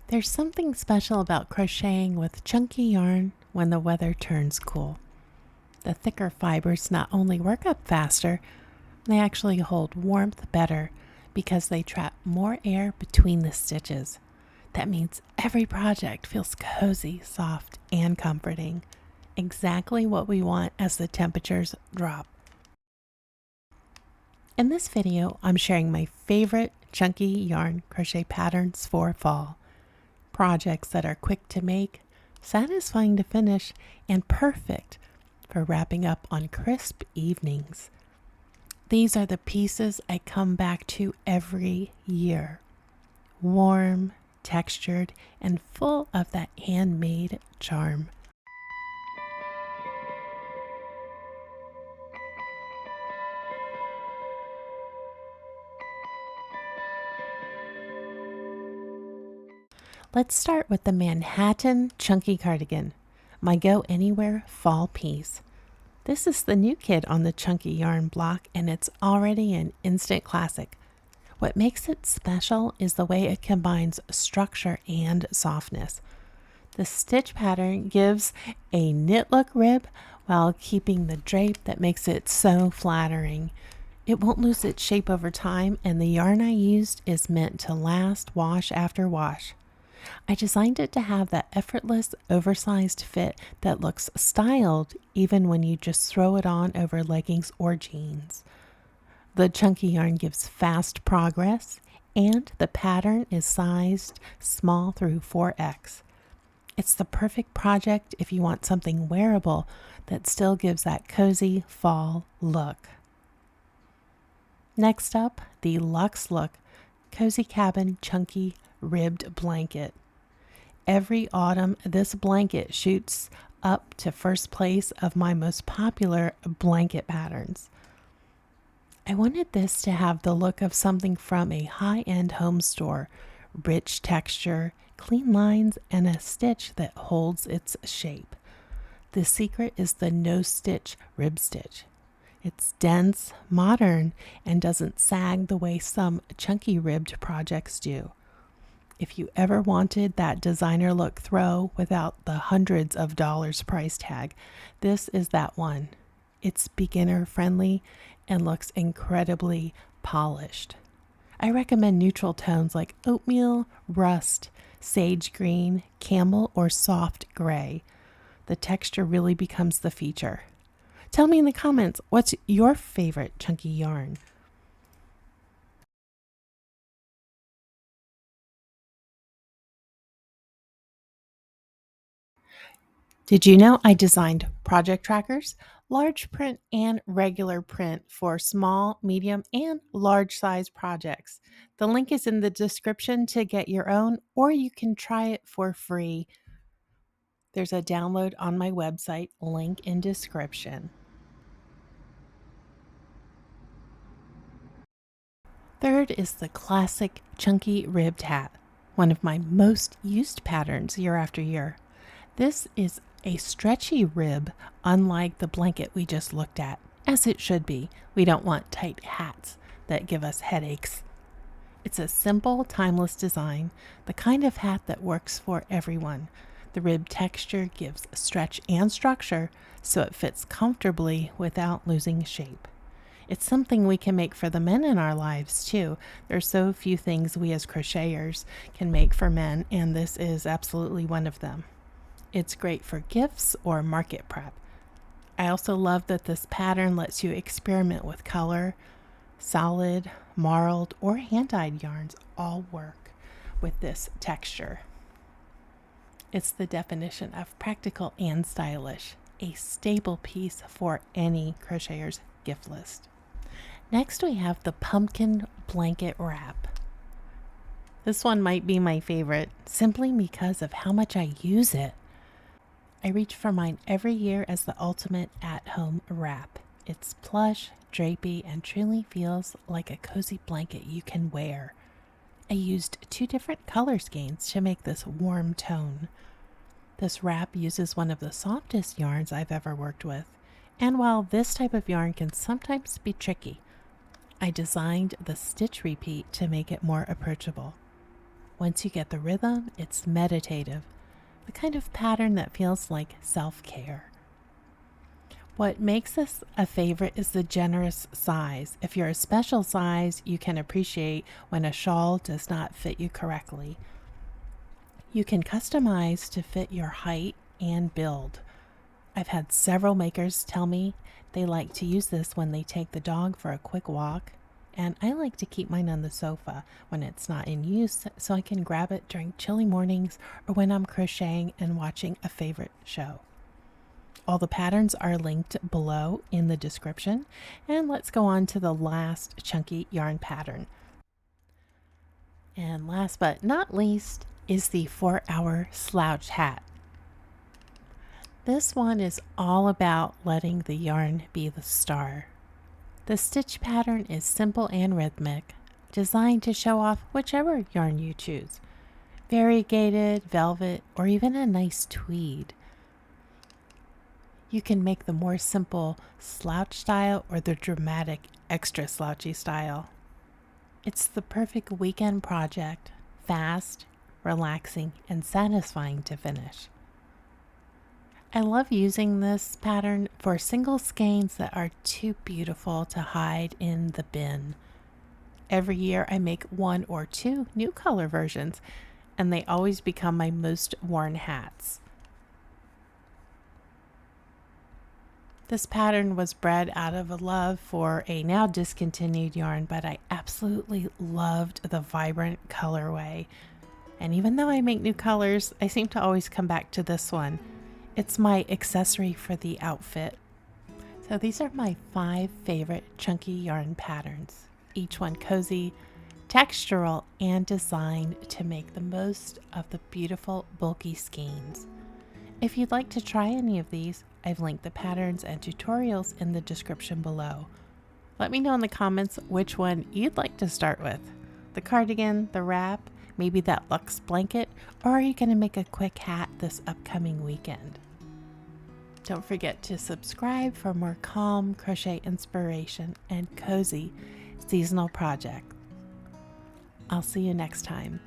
There's something special about crocheting with chunky yarn when the weather turns cool. The thicker fibers not only work up faster, they actually hold warmth better because they trap more air between the stitches. That means every project feels cozy, soft, and comforting. Exactly what we want as the temperatures drop. In this video, I'm sharing my favorite chunky yarn crochet patterns for fall. Projects that are quick to make, satisfying to finish, and perfect for wrapping up on crisp evenings. These are the pieces I come back to every year. Warm, textured, and full of that handmade charm. Let's start with the Manhattan Chunky Cardigan, my go-anywhere fall piece. This is the new kid on the chunky yarn block, and it's already an instant classic. What makes it special is the way it combines structure and softness. The stitch pattern gives a knit look rib while keeping the drape that makes it so flattering. It won't lose its shape over time, and the yarn I used is meant to last wash after wash. I designed it to have that effortless, oversized fit that looks styled even when you just throw it on over leggings or jeans. The chunky yarn gives fast progress, and the pattern is sized small through 4X. It's the perfect project if you want something wearable that still gives that cozy fall look. Next up, the Luxe Look Cozy Cabin Chunky Ribbed Blanket. Every autumn, this blanket shoots up to first place of my most popular blanket patterns. I wanted this to have the look of something from a high-end home store, rich texture, clean lines, and a stitch that holds its shape. The secret is the no-stitch rib stitch. It's dense, modern, and doesn't sag the way some chunky ribbed projects do. If you ever wanted that designer look throw without the hundreds of dollars price tag, this is that one. It's beginner friendly and looks incredibly polished. I recommend neutral tones like oatmeal, rust, sage green, camel, or soft gray. The texture really becomes the feature. Tell me in the comments, what's your favorite chunky yarn? Did you know I designed project trackers, large print and regular print for small, medium, and large size projects? The link is in the description to get your own, or you can try it for free. There's a download on my website, link in description. Third is the classic chunky ribbed hat, one of my most used patterns year after year. This is a stretchy rib, unlike the blanket we just looked at, as it should be. We don't want tight hats that give us headaches. It's a simple, timeless design, the kind of hat that works for everyone. The rib texture gives stretch and structure, so it fits comfortably without losing shape. It's something we can make for the men in our lives too. There's so few things we as crocheters can make for men, and this is absolutely one of them. It's great for gifts or market prep. I also love that this pattern lets you experiment with color. Solid, marled, or hand-dyed yarns all work with this texture. It's the definition of practical and stylish, a staple piece for any crocheter's gift list. Next, we have the pumpkin blanket wrap. This one might be my favorite, simply because of how much I use it. I reach for mine every year as the ultimate at-home wrap. It's plush, drapey, and truly feels like a cozy blanket you can wear. I used 2 different color schemes to make this warm tone. This wrap uses one of the softest yarns I've ever worked with, and while this type of yarn can sometimes be tricky, I designed the stitch repeat to make it more approachable. Once you get the rhythm, it's meditative, the kind of pattern that feels like self-care. What makes this a favorite is the generous size. If you're a special size, you can appreciate when a shawl does not fit you correctly. You can customize to fit your height and build. I've had several makers tell me they like to use this when they take the dog for a quick walk, and I like to keep mine on the sofa when it's not in use so I can grab it during chilly mornings or when I'm crocheting and watching a favorite show. All the patterns are linked below in the description, and let's go on to the last chunky yarn pattern. And last but not least is the 4-hour slouch hat. This one is all about letting the yarn be the star. The stitch pattern is simple and rhythmic, designed to show off whichever yarn you choose. Variegated, velvet, or even a nice tweed. You can make the more simple slouch style or the dramatic extra slouchy style. It's the perfect weekend project, fast, relaxing, and satisfying to finish. I love using this pattern for single skeins that are too beautiful to hide in the bin. Every year I make 1 or 2 new color versions, and they always become my most worn hats. This pattern was bred out of a love for a now discontinued yarn, but I absolutely loved the vibrant colorway. And even though I make new colors, I seem to always come back to this one. It's my accessory for the outfit. So these are my 5 favorite chunky yarn patterns, each one cozy, textural, and designed to make the most of the beautiful bulky skeins. If you'd like to try any of these, I've linked the patterns and tutorials in the description below. Let me know in the comments which one you'd like to start with. The cardigan, the wrap, maybe that luxe blanket, or are you going to make a quick hat this upcoming weekend? Don't forget to subscribe for more calm crochet inspiration and cozy seasonal projects. I'll see you next time.